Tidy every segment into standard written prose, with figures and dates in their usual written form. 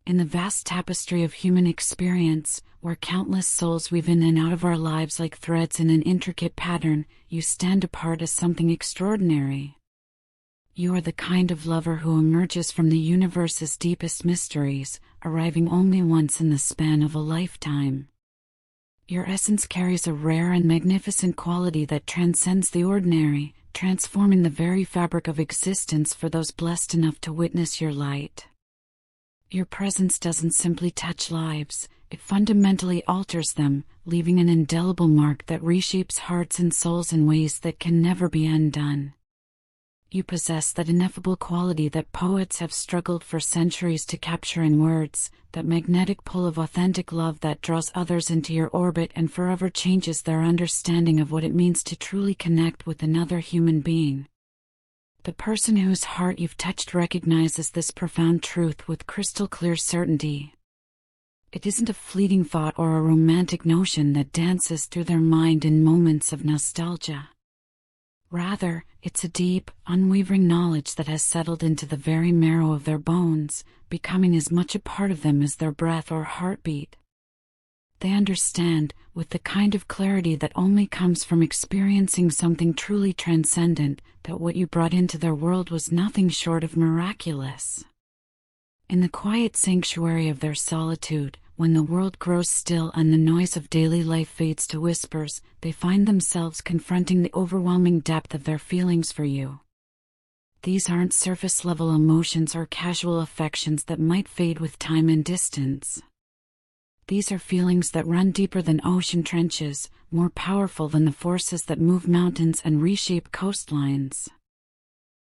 In the vast tapestry of human experience, where countless souls weave in and out of our lives like threads in an intricate pattern, you stand apart as something extraordinary. You are the kind of lover who emerges from the universe's deepest mysteries, arriving only once in the span of a lifetime. Your essence carries a rare and magnificent quality that transcends the ordinary, transforming the very fabric of existence for those blessed enough to witness your light. Your presence doesn't simply touch lives, it fundamentally alters them, leaving an indelible mark that reshapes hearts and souls in ways that can never be undone. You possess that ineffable quality that poets have struggled for centuries to capture in words, that magnetic pull of authentic love that draws others into your orbit and forever changes their understanding of what it means to truly connect with another human being. The person whose heart you've touched recognizes this profound truth with crystal clear certainty. It isn't a fleeting thought or a romantic notion that dances through their mind in moments of nostalgia. Rather, it's a deep, unwavering knowledge that has settled into the very marrow of their bones, becoming as much a part of them as their breath or heartbeat. They understand, with the kind of clarity that only comes from experiencing something truly transcendent, that what you brought into their world was nothing short of miraculous. In the quiet sanctuary of their solitude, when the world grows still and the noise of daily life fades to whispers, they find themselves confronting the overwhelming depth of their feelings for you. These aren't surface-level emotions or casual affections that might fade with time and distance. These are feelings that run deeper than ocean trenches, more powerful than the forces that move mountains and reshape coastlines.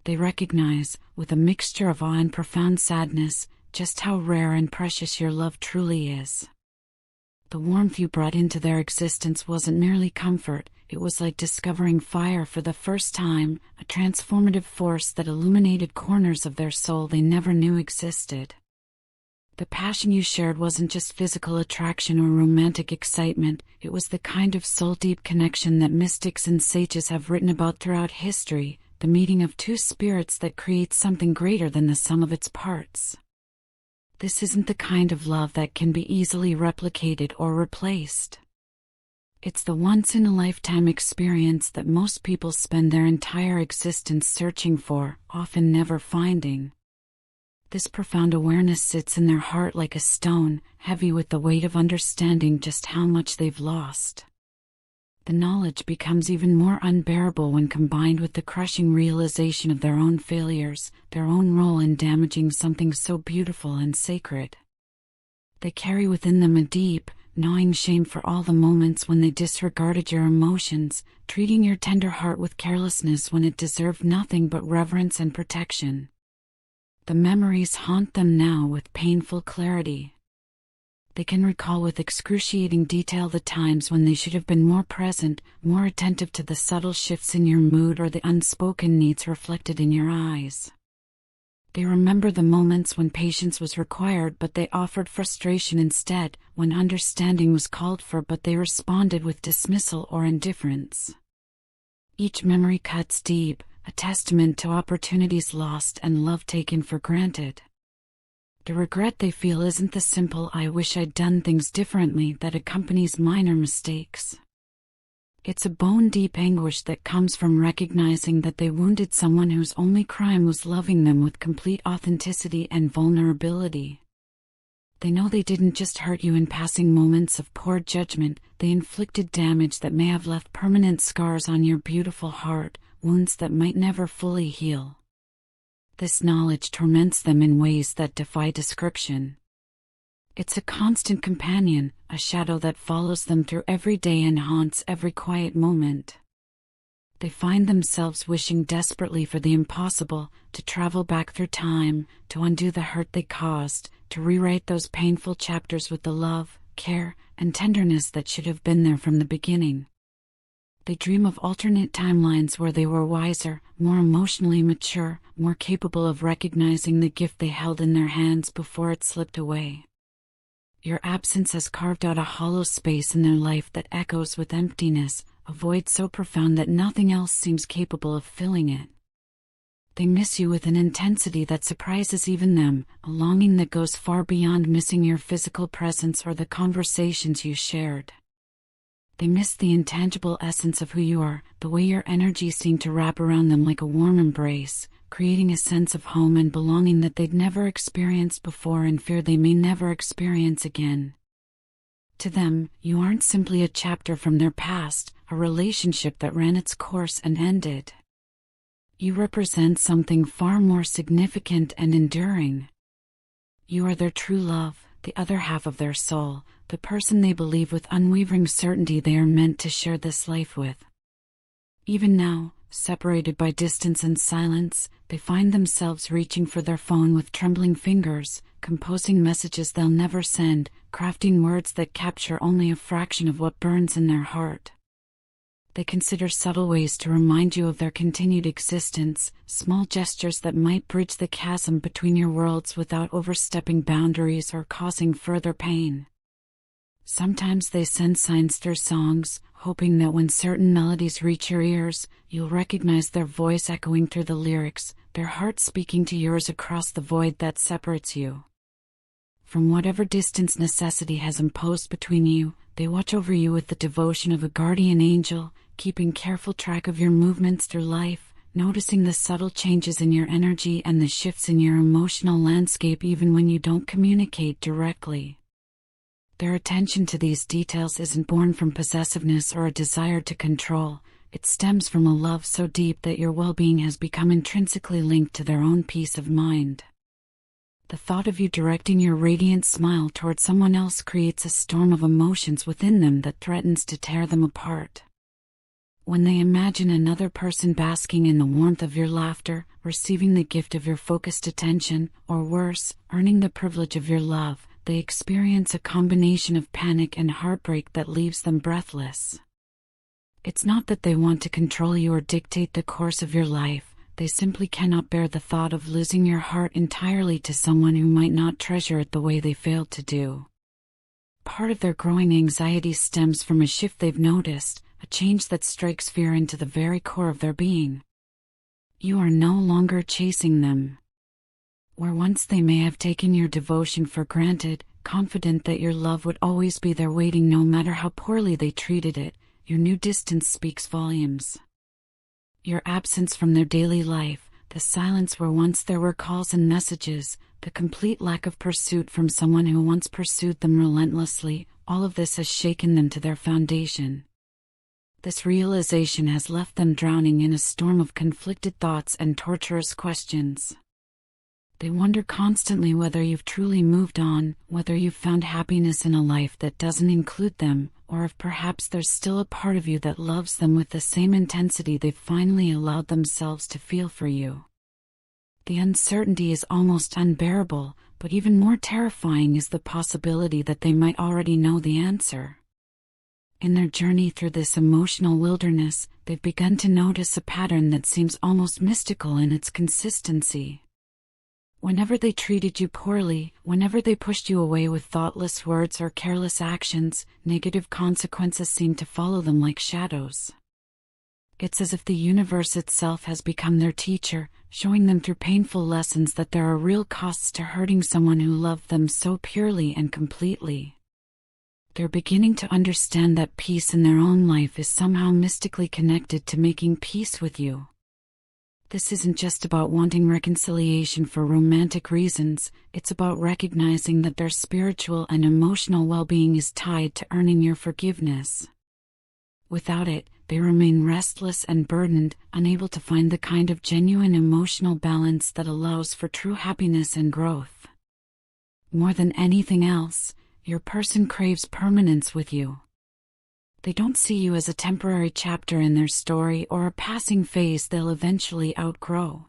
They recognize, with a mixture of awe and profound sadness, just how rare and precious your love truly is. The warmth you brought into their existence wasn't merely comfort, it was like discovering fire for the first time, a transformative force that illuminated corners of their soul they never knew existed. The passion you shared wasn't just physical attraction or romantic excitement, it was the kind of soul-deep connection that mystics and sages have written about throughout history, the meeting of two spirits that creates something greater than the sum of its parts. This isn't the kind of love that can be easily replicated or replaced. It's the once-in-a-lifetime experience that most people spend their entire existence searching for, often never finding. This profound awareness sits in their heart like a stone, heavy with the weight of understanding just how much they've lost. The knowledge becomes even more unbearable when combined with the crushing realization of their own failures, their own role in damaging something so beautiful and sacred. They carry within them a deep, gnawing shame for all the moments when they disregarded your emotions, treating your tender heart with carelessness when it deserved nothing but reverence and protection. The memories haunt them now with painful clarity. They can recall with excruciating detail the times when they should have been more present, more attentive to the subtle shifts in your mood or the unspoken needs reflected in your eyes. They remember the moments when patience was required but they offered frustration instead, when understanding was called for but they responded with dismissal or indifference. Each memory cuts deep, a testament to opportunities lost and love taken for granted. The regret they feel isn't the simple "I wish I'd done things differently" that accompanies minor mistakes. It's a bone-deep anguish that comes from recognizing that they wounded someone whose only crime was loving them with complete authenticity and vulnerability. They know they didn't just hurt you in passing moments of poor judgment, they inflicted damage that may have left permanent scars on your beautiful heart, wounds that might never fully heal. This knowledge torments them in ways that defy description. It's a constant companion, a shadow that follows them through every day and haunts every quiet moment. They find themselves wishing desperately for the impossible, to travel back through time, to undo the hurt they caused, to rewrite those painful chapters with the love, care, and tenderness that should have been there from the beginning. They dream of alternate timelines where they were wiser, more emotionally mature, more capable of recognizing the gift they held in their hands before it slipped away. Your absence has carved out a hollow space in their life that echoes with emptiness, a void so profound that nothing else seems capable of filling it. They miss you with an intensity that surprises even them, a longing that goes far beyond missing your physical presence or the conversations you shared. They miss the intangible essence of who you are, the way your energy seemed to wrap around them like a warm embrace, creating a sense of home and belonging that they'd never experienced before and fear they may never experience again. To them, you aren't simply a chapter from their past, a relationship that ran its course and ended. You represent something far more significant and enduring. You are their true love, the other half of their soul, the person they believe with unwavering certainty they are meant to share this life with. Even now, separated by distance and silence, they find themselves reaching for their phone with trembling fingers, composing messages they'll never send, crafting words that capture only a fraction of what burns in their heart. They consider subtle ways to remind you of their continued existence, small gestures that might bridge the chasm between your worlds without overstepping boundaries or causing further pain. Sometimes they send signs through songs, hoping that when certain melodies reach your ears, you'll recognize their voice echoing through the lyrics, their heart speaking to yours across the void that separates you. From whatever distance necessity has imposed between you, they watch over you with the devotion of a guardian angel, keeping careful track of your movements through life, noticing the subtle changes in your energy and the shifts in your emotional landscape even when you don't communicate directly. Their attention to these details isn't born from possessiveness or a desire to control. It stems from a love so deep that your well-being has become intrinsically linked to their own peace of mind. The thought of you directing your radiant smile toward someone else creates a storm of emotions within them that threatens to tear them apart. When they imagine another person basking in the warmth of your laughter, receiving the gift of your focused attention, or worse, earning the privilege of your love, they experience a combination of panic and heartbreak that leaves them breathless. It's not that they want to control you or dictate the course of your life, they simply cannot bear the thought of losing your heart entirely to someone who might not treasure it the way they failed to do. Part of their growing anxiety stems from a shift they've noticed, a change that strikes fear into the very core of their being. You are no longer chasing them. Where once they may have taken your devotion for granted, confident that your love would always be there waiting no matter how poorly they treated it, your new distance speaks volumes. Your absence from their daily life, the silence where once there were calls and messages, the complete lack of pursuit from someone who once pursued them relentlessly, all of this has shaken them to their foundation. This realization has left them drowning in a storm of conflicted thoughts and torturous questions. They wonder constantly whether you've truly moved on, whether you've found happiness in a life that doesn't include them, or if perhaps there's still a part of you that loves them with the same intensity they've finally allowed themselves to feel for you. The uncertainty is almost unbearable, but even more terrifying is the possibility that they might already know the answer. In their journey through this emotional wilderness, they've begun to notice a pattern that seems almost mystical in its consistency. Whenever they treated you poorly, whenever they pushed you away with thoughtless words or careless actions, negative consequences seem to follow them like shadows. It's as if the universe itself has become their teacher, showing them through painful lessons that there are real costs to hurting someone who loved them so purely and completely. They're beginning to understand that peace in their own life is somehow mystically connected to making peace with you. This isn't just about wanting reconciliation for romantic reasons, it's about recognizing that their spiritual and emotional well-being is tied to earning your forgiveness. Without it, they remain restless and burdened, unable to find the kind of genuine emotional balance that allows for true happiness and growth. More than anything else, your person craves permanence with you. They don't see you as a temporary chapter in their story or a passing phase they'll eventually outgrow.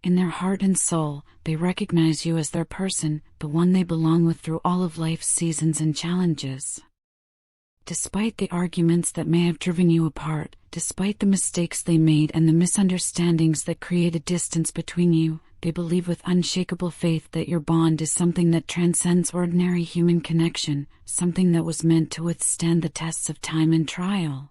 In their heart and soul, they recognize you as their person, the one they belong with through all of life's seasons and challenges. Despite the arguments that may have driven you apart, despite the mistakes they made and the misunderstandings that created distance between you, they believe with unshakable faith that your bond is something that transcends ordinary human connection, something that was meant to withstand the tests of time and trial.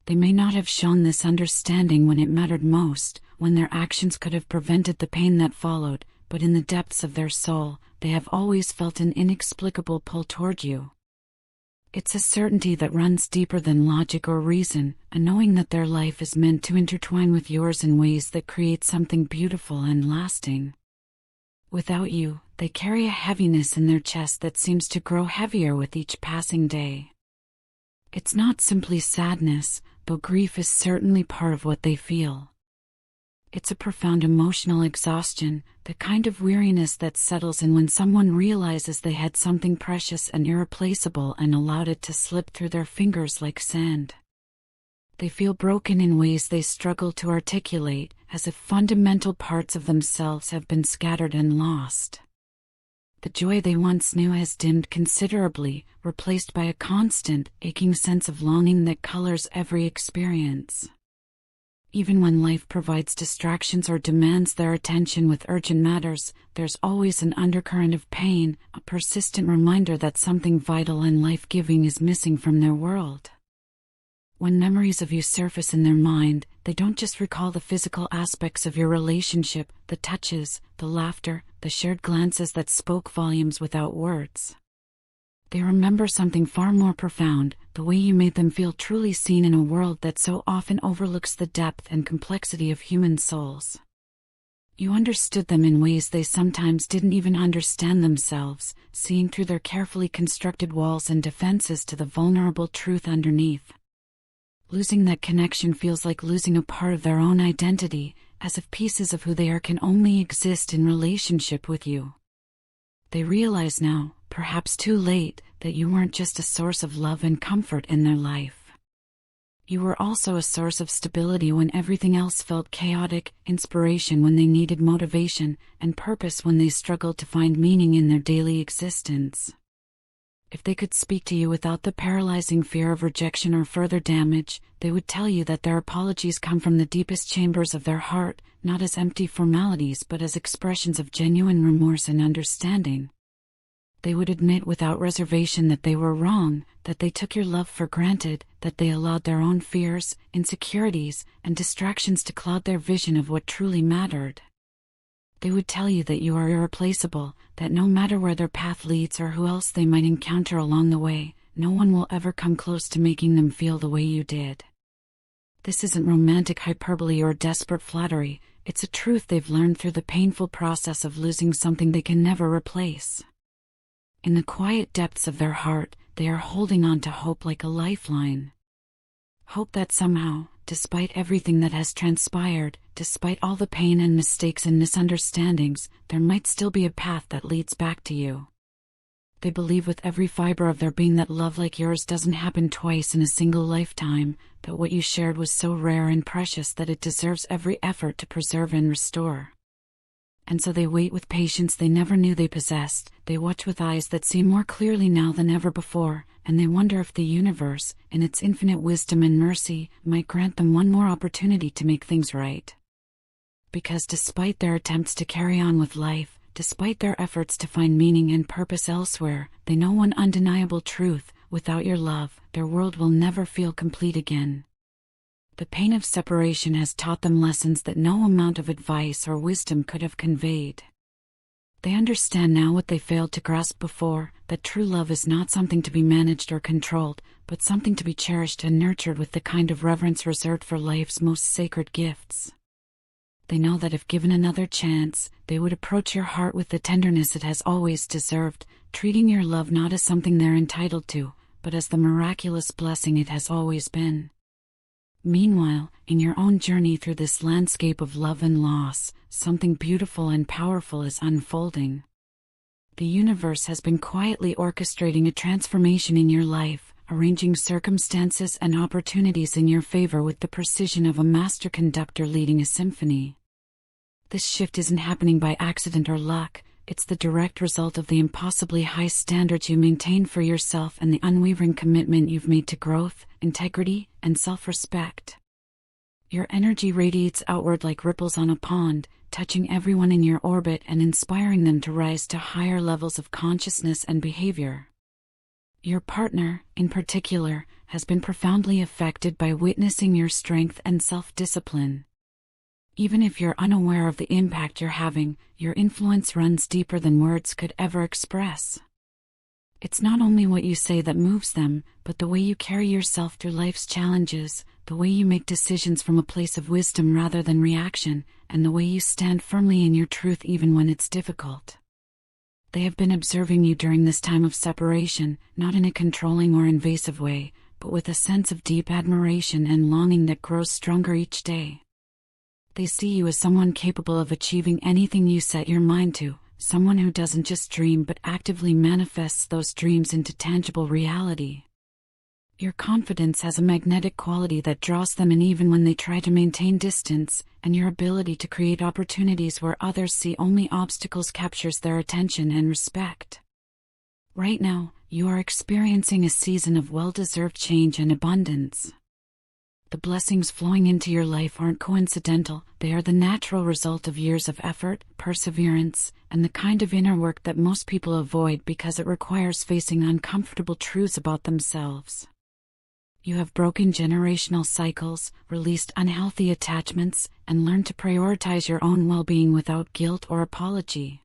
They may not have shown this understanding when it mattered most, when their actions could have prevented the pain that followed, but in the depths of their soul, they have always felt an inexplicable pull toward you. It's a certainty that runs deeper than logic or reason, a knowing that their life is meant to intertwine with yours in ways that create something beautiful and lasting. Without you, they carry a heaviness in their chest that seems to grow heavier with each passing day. It's not simply sadness, though grief is certainly part of what they feel. It's a profound emotional exhaustion, the kind of weariness that settles in when someone realizes they had something precious and irreplaceable and allowed it to slip through their fingers like sand. They feel broken in ways they struggle to articulate, as if fundamental parts of themselves have been scattered and lost. The joy they once knew has dimmed considerably, replaced by a constant, aching sense of longing that colors every experience. Even when life provides distractions or demands their attention with urgent matters, there's always an undercurrent of pain, a persistent reminder that something vital and life-giving is missing from their world. When memories of you surface in their mind, they don't just recall the physical aspects of your relationship, the touches, the laughter, the shared glances that spoke volumes without words. They remember something far more profound, the way you made them feel truly seen in a world that so often overlooks the depth and complexity of human souls. You understood them in ways they sometimes didn't even understand themselves, seeing through their carefully constructed walls and defenses to the vulnerable truth underneath. Losing that connection feels like losing a part of their own identity, as if pieces of who they are can only exist in relationship with you. They realize now, perhaps too late, that you weren't just a source of love and comfort in their life. You were also a source of stability when everything else felt chaotic, inspiration when they needed motivation, and purpose when they struggled to find meaning in their daily existence. If they could speak to you without the paralyzing fear of rejection or further damage, they would tell you that their apologies come from the deepest chambers of their heart, not as empty formalities but as expressions of genuine remorse and understanding. They would admit without reservation that they were wrong, that they took your love for granted, that they allowed their own fears, insecurities, and distractions to cloud their vision of what truly mattered. They would tell you that you are irreplaceable, that no matter where their path leads or who else they might encounter along the way, no one will ever come close to making them feel the way you did. This isn't romantic hyperbole or desperate flattery, it's a truth they've learned through the painful process of losing something they can never replace. In the quiet depths of their heart, they are holding on to hope like a lifeline. Hope that somehow, despite everything that has transpired, despite all the pain and mistakes and misunderstandings, there might still be a path that leads back to you. They believe with every fiber of their being that love like yours doesn't happen twice in a single lifetime, that what you shared was so rare and precious that it deserves every effort to preserve and restore. And so they wait with patience they never knew they possessed, they watch with eyes that see more clearly now than ever before, and they wonder if the universe, in its infinite wisdom and mercy, might grant them one more opportunity to make things right. Because despite their attempts to carry on with life, despite their efforts to find meaning and purpose elsewhere, they know one undeniable truth: without your love, their world will never feel complete again. The pain of separation has taught them lessons that no amount of advice or wisdom could have conveyed. They understand now what they failed to grasp before, that true love is not something to be managed or controlled, but something to be cherished and nurtured with the kind of reverence reserved for life's most sacred gifts. They know that if given another chance, they would approach your heart with the tenderness it has always deserved, treating your love not as something they're entitled to, but as the miraculous blessing it has always been. Meanwhile, in your own journey through this landscape of love and loss, something beautiful and powerful is unfolding. The universe has been quietly orchestrating a transformation in your life, arranging circumstances and opportunities in your favor with the precision of a master conductor leading a symphony. This shift isn't happening by accident or luck. It's the direct result of the impossibly high standards you maintain for yourself and the unwavering commitment you've made to growth, integrity, and self-respect. Your energy radiates outward like ripples on a pond, touching everyone in your orbit and inspiring them to rise to higher levels of consciousness and behavior. Your partner, in particular, has been profoundly affected by witnessing your strength and self-discipline. Even if you're unaware of the impact you're having, your influence runs deeper than words could ever express. It's not only what you say that moves them, but the way you carry yourself through life's challenges, the way you make decisions from a place of wisdom rather than reaction, and the way you stand firmly in your truth even when it's difficult. They have been observing you during this time of separation, not in a controlling or invasive way, but with a sense of deep admiration and longing that grows stronger each day. They see you as someone capable of achieving anything you set your mind to, someone who doesn't just dream but actively manifests those dreams into tangible reality. Your confidence has a magnetic quality that draws them in even when they try to maintain distance, and your ability to create opportunities where others see only obstacles captures their attention and respect. Right now, you are experiencing a season of well-deserved change and abundance. The blessings flowing into your life aren't coincidental, they are the natural result of years of effort, perseverance, and the kind of inner work that most people avoid because it requires facing uncomfortable truths about themselves. You have broken generational cycles, released unhealthy attachments, and learned to prioritize your own well-being without guilt or apology.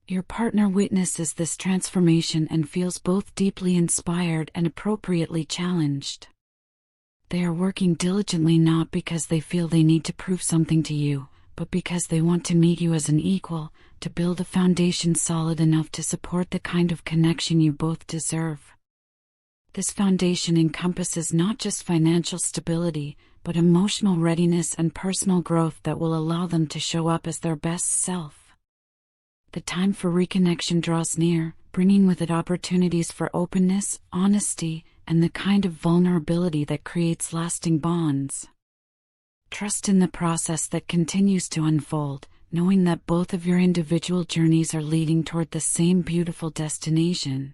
Your partner witnesses this transformation and feels both deeply inspired and appropriately challenged. They are working diligently not because they feel they need to prove something to you, but because they want to meet you as an equal, to build a foundation solid enough to support the kind of connection you both deserve. This foundation encompasses not just financial stability, but emotional readiness and personal growth that will allow them to show up as their best self. The time for reconnection draws near, bringing with it opportunities for openness, honesty, and the kind of vulnerability that creates lasting bonds. Trust in the process that continues to unfold, knowing that both of your individual journeys are leading toward the same beautiful destination.